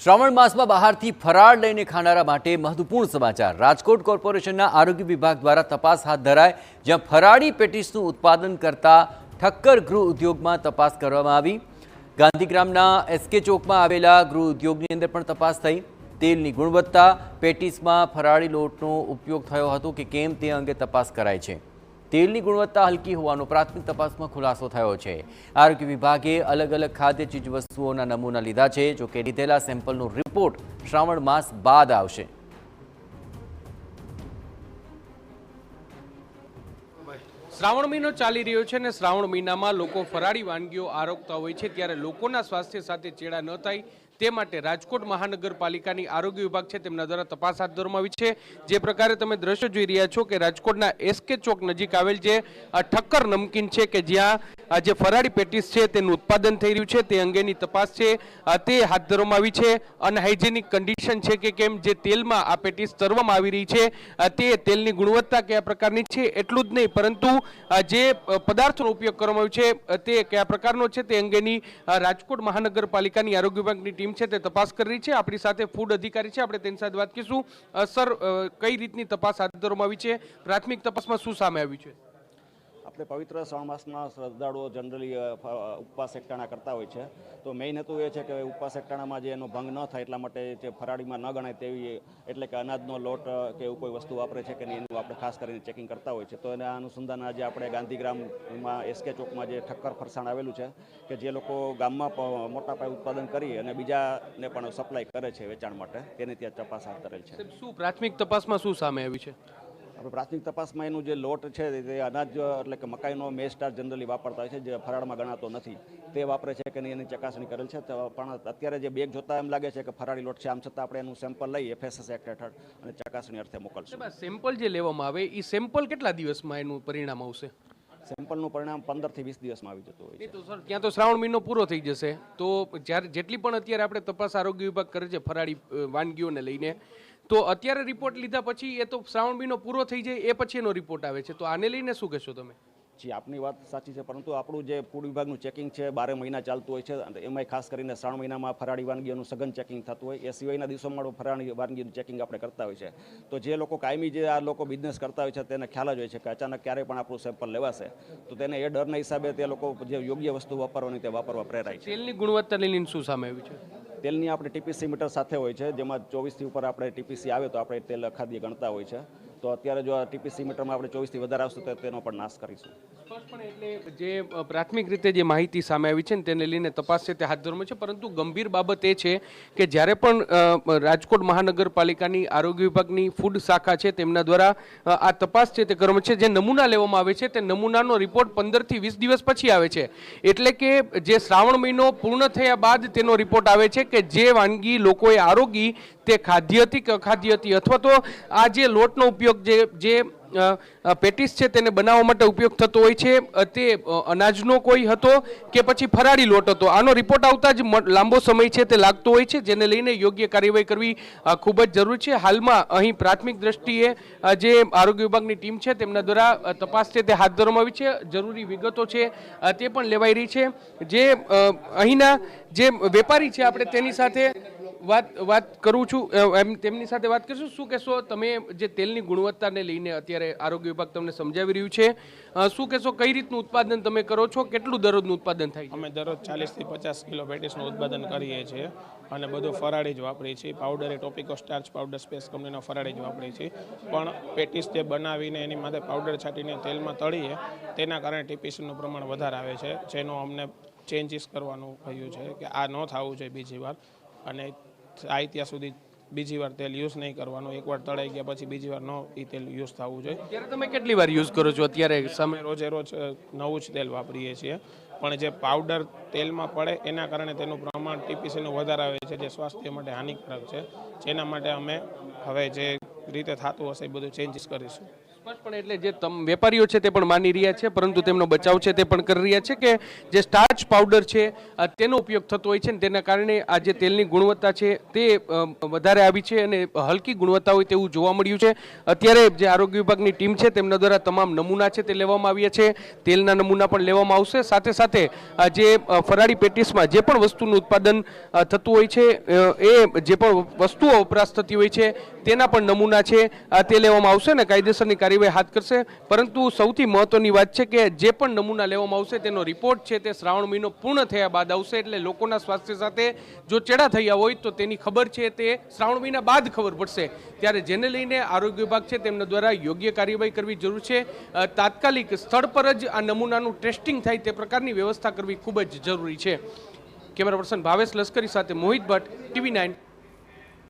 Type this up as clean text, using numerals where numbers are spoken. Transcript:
શ્રાવણ માસમાં બહારથી ફરાળ લઈને ખાનારા માટે મહત્વપૂર્ણ સમાચાર। રાજકોટ કોર્પોરેશનના આરોગ્ય વિભાગ દ્વારા તપાસ હાથ ધરાઈ, જ્યાં ફરાળી પેટીસનું ઉત્પાદન કરતા ઠક્કર ગૃહ ઉદ્યોગમાં તપાસ કરવામાં આવી। ગાંધીગ્રામના એસકે ચોકમાં આવેલા ગૃહ ઉદ્યોગની અંદર પણ તપાસ થઈ। તેલની ગુણવત્તા, પેટીસમાં ફરાળી લોટનો ઉપયોગ થયો હતો કે કેમ તે અંગે તપાસ કરાઈ છે। તેલની ગુણવત્તા હલકી હોવાનો પ્રાથમિક તપાસમાં ખુલાસો થયો છે। આરોગ્ય વિભાગે અલગ અલગ ખાદ્ય ચીજવસ્તુઓના નમૂના લીધા છે, જો કે લીધેલા સેમ્પલનો રિપોર્ટ શ્રાવણ માસ બાદ આવશે। શ્રાવણ મહિનો ચાલી રહ્યો છે અને શ્રાવણ મહિનામાં લોકો ફરાળી વાનગીઓ આરોગતા હોય છે, ત્યારે લોકોના સ્વાસ્થ્ય સાથે ચેડા ન થાય તે માટે રાજકોટ મહાનગરપાલિકાની આરોગ્ય વિભાગ છે તેમના દ્વારા તપાસ હાથ ધરવામાં આવી છે। જે પ્રકારે તમે દ્રશ્ય જોઈ રહ્યા છો કે રાજકોટના એસકે ચોક નજીક આવેલ જે ઠક્કર નમકીન છે કે જ્યાં જે ફરાળી પેટીસ છે તેનું ઉત્પાદન થઈ રહ્યું છે તે અંગેની તપાસ છે તે હાથ ધરવામાં આવી છે। અનહાઇજેનિક કન્ડિશન છે કે કેમ જે તેલમાં આ પેટીસ તરવામાં આવી રહી છે તે તેલની ગુણવત્તા કયા પ્રકારની છે એટલું જ નહીં, પરંતુ જે પદાર્થનો ઉપયોગ કરવામાં આવ્યો છે તે કયા પ્રકારનો છે તે અંગેની રાજકોટ મહાનગરપાલિકાની આરોગ્ય વિભાગની ટીમ છે તે તપાસ કરી રહી છે। આપણી સાથે ફૂડ અધિકારી છે, આપણે તેની સાથે વાત કરીશું। સર, કઈ રીતની તપાસ હાથ ધરવામાં આવી છે? પ્રાથમિક તપાસમાં શું સામે આવ્યું છે? આપણે પવિત્ર શ્રાવણ માસમાં શ્રદ્ધાળુઓ જનરલી ઉપવાસ એકટાણા કરતા હોય છે, તો મેઇન હેતુ એ છે કે ઉપવાસ એકટાણામાં જે એનો ભંગ ન થાય એટલા માટે જે ફરાળીમાં ન ગણાય તેવી, એટલે કે અનાજનો લોટ કે એવું કોઈ વસ્તુ વાપરે છે કે નહીં એનું આપણે ખાસ કરીને ચેકિંગ કરતા હોય છે। તો એના અનુસંધાન આજે આપણે ગાંધીગ્રામમાં એસકે ચોકમાં જે ઠક્કર ફરસાણ આવેલું છે કે જે લોકો ગામમાં મોટા પાયે ઉત્પાદન કરી અને બીજાને પણ સપ્લાય કરે છે વેચાણ માટે, તેની ત્યાં તપાસ હાથ ધરેલ છે। શું પ્રાથમિક તપાસમાં શું સામે આવ્યું છે? આપણે પ્રાથમિક તપાસમાં એનું જે લોટ છે તે અનાજ એટલે કે મકાઈનો મેઝ સ્ટાર્ચ જનરલી વાપરતા હોય છે, જે ફરાળમાં ગણાતો નથી, તે વાપરે છે કે નહીં એની ચકાસણી કરેલ છે। પણ અત્યારે જે બેગ જોતા એમ લાગે છે કે ફરાળી લોટ છે, આમ છતાં આપણે એનું સેમ્પલ લઈ FSS એક્ટ હેઠળ અને ચકાસણી અર્થે મોકલશું। સેમ્પલ જે લેવામાં આવે એ સેમ્પલ કેટલા દિવસમાં એનું પરિણામ આવશે? સેમ્પલનું પરિણામ 15 થી 20 દિવસમાં આવી જતું હોય છે। તો સર, ત્યાં તો શ્રાવણ મહિનો પૂરો થઈ જશે, તો જ્યારે જેટલી પણ અત્યારે આપણે તપાસ આરોગ્ય વિભાગ કરે છે ફરાળી વાનગીઓને લઈને, તો અત્યારે રિપોર્ટ લીધા પછી એ તો શ્રાવણ મહિનો પૂરો થઈ જાય એ પછી એનો રિપોર્ટ આવે છે, તો આને લઈને શું કહેશો તમે? જી, આપની વાત સાચી છે, પરંતુ આપણું જે ફૂડ વિભાગનું ચેકિંગ છે 12 મહિના ચાલતું હોય છે, એમાંય ખાસ કરીને શ્રાવણ મહિનામાં ફરાળી વાનગીઓનું સઘન ચેકિંગ થતું હોય, એ સિવાયના દિવસોમાં ફરાળી વાનગીનું ચેકિંગ આપણે કરતા હોય છે। તો જે લોકો કાયમી જે આ લોકો બિઝનેસ કરતા હોય છે તેને ખ્યાલ જ હોય છે કે અચાનક ક્યારેય પણ આપણું સેમ્પલ લેવાશે, તો તેને એ ડરના હિસાબે તે લોકો જે યોગ્ય વસ્તુ વાપરવાની તે વાપરવા પ્રેરાય છે। તેલની ગુણવત્તા લઈને શું સામે આવ્યું છે? તેલની આપણે TPC મીટર સાથે હોય છે, જેમાં 24 થી ઉપર આપણે TPC આવે તો આપણે તેલ અખાદ્ય ગણતા હોય છે। તો અત્યારે જો આ TPC મીટરમાં આપણે 24 થી વધારે આવશે તો તેનો પણ નાશ કરીશું। સ્પષ્ટપણે એટલે જે પ્રાથમિક રીતે જે માહિતી સામે આવી છે ને તેને લઈને તપાસ છે તે હાથ ધરવામાં છે, પરંતુ ગંભીર બાબત એ છે કે જ્યારે પણ રાજકોટ મહાનગરપાલિકાની આરોગ્ય વિભાગની ફૂડ શાખા છે તેમના દ્વારા આ તપાસ છે તે કરવામાં છે, જે નમૂના લેવામાં આવે છે તે નમૂનાનો રિપોર્ટ 15 થી 20 દિવસ પછી આવે છે, એટલે કે જે શ્રાવણ મહિનો પૂર્ણ થયા બાદ તેનો રિપોર્ટ આવે છે કે જે વાનગી લોકોએ આરોગી તે ખાદ્ય હતી કે અખાદ્ય હતી, અથવા તો આ જે લોટનો ઉપયોગ જે પેટીસ છે તેને બનાવવા માટે ઉપયોગ થતો હોય છે તે અનાજનો કોઈ હતો કે પછી ફરાળી લોટ હતો, આનો રિપોર્ટ આવતા જ લાંબો સમય છે તે લાગતો હોય છે, જેને લઈને યોગ્ય કાર્યવાહી કરવી ખૂબ જ જરૂરી છે। હાલમાં અહીં પ્રાથમિક દ્રષ્ટિએ જે આરોગ્ય વિભાગની ટીમ છે તેમના દ્વારા તપાસ છે તે હાથ ધરવામાં આવી છે, જરૂરી વિગતો છે તે પણ લેવાઈ રહી છે। જે અહીંના જે વેપારી છે આપણે તેની સાથે વાત કરું છું, તેમની સાથે વાત કરીશું। શું કહેશો તમે, જે તેલની ગુણવત્તાને લઈને અત્યારે આરોગ્ય વિભાગ તમને સમજાવી રહ્યું છે, શું કહેશો, કઈ રીતનું ઉત્પાદન તમે કરો છો, કેટલું દરરોજનું ઉત્પાદન થાય છે? અમે દરરોજ 40 થી 50 કિલો પેટીસનું ઉત્પાદન કરીએ છીએ અને બધું ફરાળી જ વાપરીએ છીએ। પાવડર એ ટોપિકો સ્ટાર્ચ પાવડર સ્પેસ કંપનીનો ફરાળી જ વાપરીએ છીએ, પણ પેટીસ જે બનાવીને એની માથે પાવડર છાંટીને તેલમાં તળીએ તેના કારણે TPCનું પ્રમાણ વધારે આવે છે, જેનો અમને ચેન્જીસ કરવાનું કહ્યું છે કે આ ન થવું જોઈએ બીજી વાર, અને આ ત્યાં સુધી બીજી વાર તેલ યુઝ નહીં કરવાનું, એકવાર તળાઈ ગયા પછી બીજી વાર એ તેલ યુઝ થવું જોઈએ। ત્યારે તમે કેટલી વાર યુઝ કરો છો? અત્યારે અમે રોજે રોજ નવું જ તેલ વાપરીએ છીએ, પણ જે પાવડર તેલમાં પડે એના કારણે તેનું પ્રમાણ TPCનું વધારે આવે છે, જે સ્વાસ્થ્ય માટે હાનિકારક છે, જેના માટે અમે હવે જે રીતે થતું હશે એ બધું ચેન્જીસ કરીશું। સ્પષ્ટપણે એટલે જે વેપારીઓ છે તે પણ માની રહ્યા છે, પરંતુ તેમનો બચાવ છે તે પણ કરી રહ્યા છે કે જે સ્ટાર્ચ પાવડર છે તેનો ઉપયોગ થતો હોય છે ને તેના કારણે આ જે તેલની ગુણવત્તા છે તે વધારે આવી છે અને હલકી ગુણવત્તા હોય તેવું જોવા મળ્યું છે. અત્યારે જે આરોગ્ય વિભાગની ટીમ છે તેમના દ્વારા તમામ નમૂના છે તે લેવામાં આવ્યા છે, તેલના નમૂના પણ લેવામાં આવશે. સાથે સાથે જે ફરાળી પેટીસમાં જે પણ વસ્તુનું ઉત્પાદન થતું હોય છે એ જે પણ વસ્તુઓ વપરાશ થતી હોય છે તેના પણ નમૂના છે તે લેવામાં આવશે અને કાયદેસરની કાર્યવાહી હાથ કરશે. પરંતુ સૌથી મહત્વની વાત છે કે જે પણ નમૂના લેવામાં આવશે તેનો રિપોર્ટ છે તે શ્રાવણ મહિનો પૂર્ણ થયા બાદ આવશે. એટલે લોકોના સ્વાસ્થ્ય સાથે જો ચેડા થયા હોય તો તેની ખબર છે તે શ્રાવણ મહિના બાદ ખબર પડશે. ત્યારે જેને લઈને આરોગ્ય વિભાગ છે તેમના દ્વારા યોગ્ય કાર્યવાહી કરવી જરૂર છે. તાત્કાલિક સ્થળ પર જ આ નમૂનાનું ટેસ્ટિંગ થાય તે પ્રકારની વ્યવસ્થા કરવી ખૂબ જ જરૂરી છે. કેમેરા પર્સન ભાવેશ લશ્કરી સાથે મોહિત ભટ્ટ, TV9